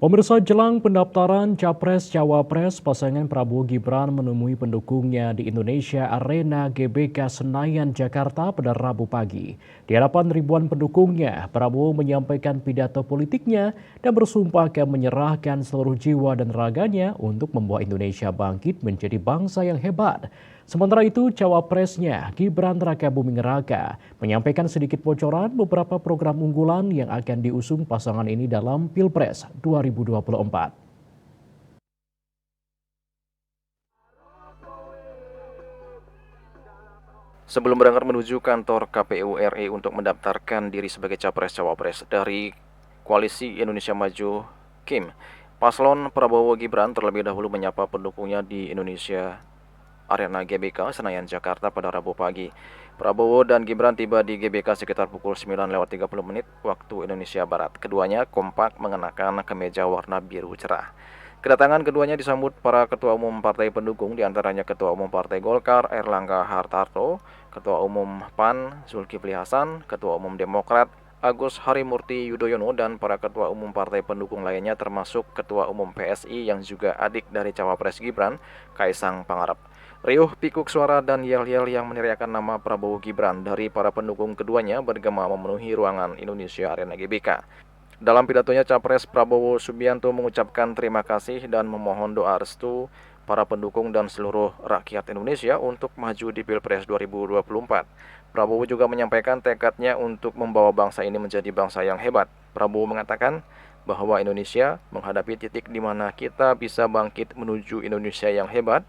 Pemirsa, jelang pendaftaran Capres-Cawapres, pasangan Prabowo Gibran menemui pendukungnya di Indonesia Arena GBK Senayan, Jakarta pada Rabu pagi. Di hadapan ribuan pendukungnya, Prabowo menyampaikan pidato politiknya dan bersumpah akan menyerahkan seluruh jiwa dan raganya untuk membawa Indonesia bangkit menjadi bangsa yang hebat. Sementara itu, cawapresnya Gibran Rakabuming Raka menyampaikan sedikit bocoran beberapa program unggulan yang akan diusung pasangan ini dalam Pilpres 2024. Sebelum berangkat menuju kantor KPU RI untuk mendaftarkan diri sebagai Capres-Cawapres dari Koalisi Indonesia Maju (KIM), Paslon Prabowo Gibran terlebih dahulu menyapa pendukungnya di Indonesia Arena GBK Senayan, Jakarta pada Rabu pagi. Prabowo dan Gibran tiba di GBK sekitar pukul 9.30 waktu Indonesia Barat. Keduanya kompak mengenakan kemeja warna biru cerah. Kedatangan keduanya disambut para ketua umum partai pendukung, diantaranya Ketua Umum Partai Golkar Erlangga Hartarto, Ketua Umum PAN Zulkifli Hasan, Ketua Umum Demokrat Agus Harimurti Yudhoyono, dan para ketua umum partai pendukung lainnya termasuk Ketua Umum PSI yang juga adik dari Cawapres Gibran, Kaisang Pangarep. Riuh pikuk suara dan yel-yel yang meneriakan nama Prabowo Gibran dari para pendukung keduanya bergema memenuhi ruangan Indonesia Arena GBK. Dalam pidatonya, Capres Prabowo Subianto mengucapkan terima kasih dan memohon doa restu para pendukung dan seluruh rakyat Indonesia untuk maju di Pilpres 2024. Prabowo juga menyampaikan tekadnya untuk membawa bangsa ini menjadi bangsa yang hebat. Prabowo mengatakan bahwa Indonesia menghadapi titik di mana kita bisa bangkit menuju Indonesia yang hebat,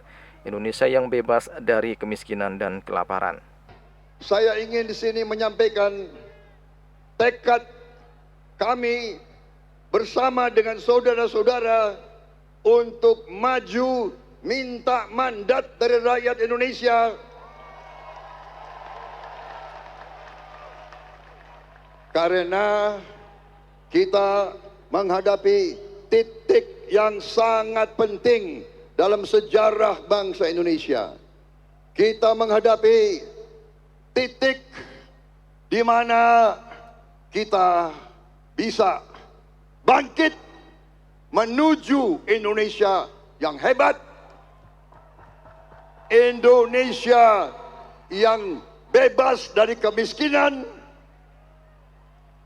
Indonesia yang bebas dari kemiskinan dan kelaparan. Saya ingin di sini menyampaikan tekad kami bersama dengan saudara-saudara untuk maju minta mandat dari rakyat Indonesia karena kita menghadapi titik yang sangat penting dalam sejarah bangsa Indonesia. Kita menghadapi titik di mana kita bisa bangkit menuju Indonesia yang hebat, Indonesia yang bebas dari kemiskinan,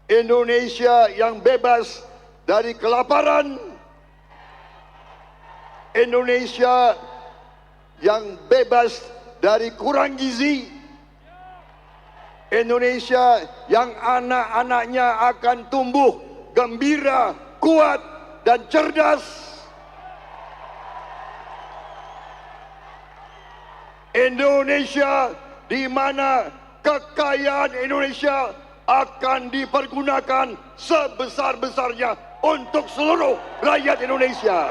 Indonesia yang bebas dari kelaparan, Indonesia yang bebas dari kurang gizi, Indonesia yang anak-anaknya akan tumbuh gembira, kuat, dan cerdas. Indonesia di mana kekayaan Indonesia akan dipergunakan sebesar-besarnya untuk seluruh rakyat Indonesia.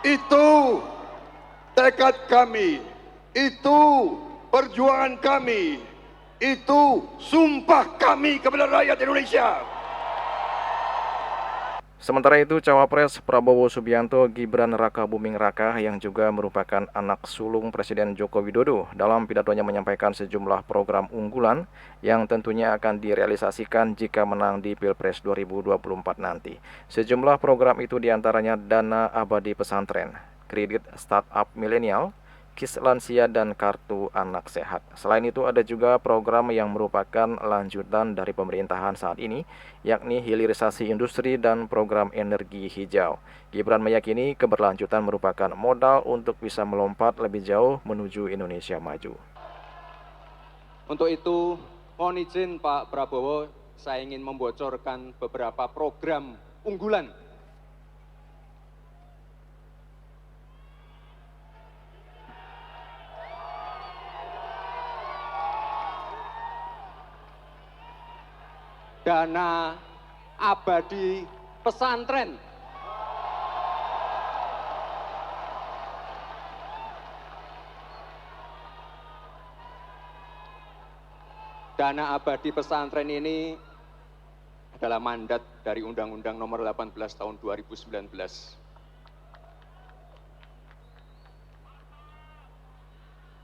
Itu tekad kami, itu perjuangan kami, itu sumpah kami kepada rakyat Indonesia. Sementara itu, Cawapres Prabowo Subianto Gibran Rakabuming Raka yang juga merupakan anak sulung Presiden Joko Widodo dalam pidatonya menyampaikan sejumlah program unggulan yang tentunya akan direalisasikan jika menang di Pilpres 2024 nanti. Sejumlah program itu diantaranya dana abadi pesantren, kredit startup milenial, KIS lansia, dan kartu anak sehat. Selain itu ada juga program yang merupakan lanjutan dari pemerintahan saat ini, yakni hilirisasi industri dan program energi hijau. Gibran meyakini keberlanjutan merupakan modal untuk bisa melompat lebih jauh menuju Indonesia maju. Untuk itu, mohon izin Pak Prabowo, saya ingin membocorkan beberapa program unggulan. Dana abadi pesantren. Dana abadi pesantren ini adalah mandat dari Undang-Undang Nomor 18 Tahun 2019.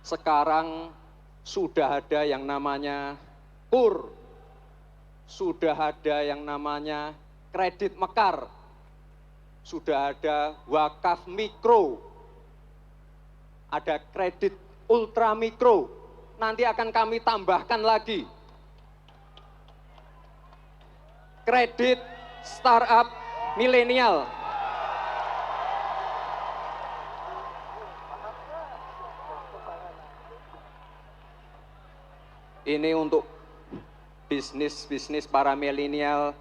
Sekarang sudah ada yang namanya KUR, sudah ada yang namanya kredit mekar, sudah ada wakaf mikro, ada kredit ultra mikro, nanti akan kami tambahkan lagi kredit startup milenial. Ini untuk bisnis para milenial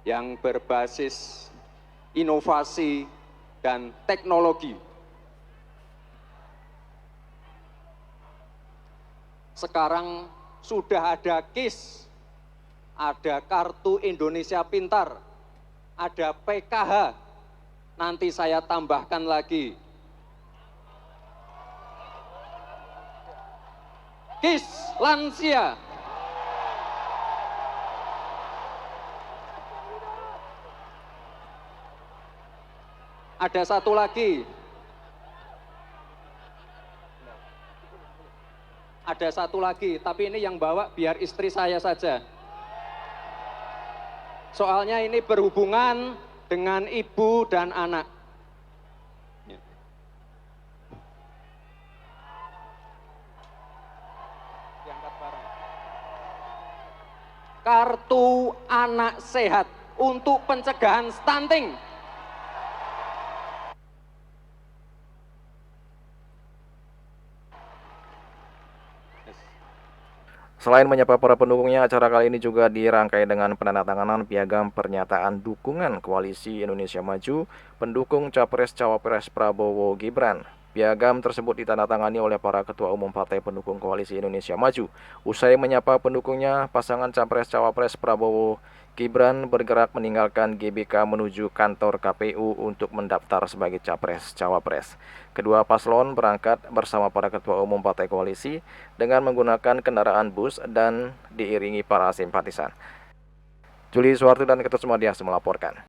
yang berbasis inovasi dan teknologi. Sekarang sudah ada KIS, ada Kartu Indonesia Pintar, ada PKH, nanti saya tambahkan lagi KIS Lansia. Ada satu lagi. Ada satu lagi, tapi ini yang bawa biar istri saya saja. Soalnya ini berhubungan dengan ibu dan anak. Kartu anak sehat untuk pencegahan stunting. Selain menyapa para pendukungnya, acara kali ini juga dirangkai dengan penandatanganan piagam pernyataan dukungan Koalisi Indonesia Maju pendukung Capres-Cawapres Prabowo Gibran. Piagam tersebut ditandatangani oleh para ketua umum partai pendukung Koalisi Indonesia Maju. Usai menyapa pendukungnya, pasangan Capres-Cawapres Prabowo Gibran bergerak meninggalkan GBK menuju kantor KPU untuk mendaftar sebagai Capres-Cawapres. Kedua paslon berangkat bersama para ketua umum partai koalisi dengan menggunakan kendaraan bus dan diiringi para simpatisan. Juli Suharto dan Ketut Sumadias melaporkan.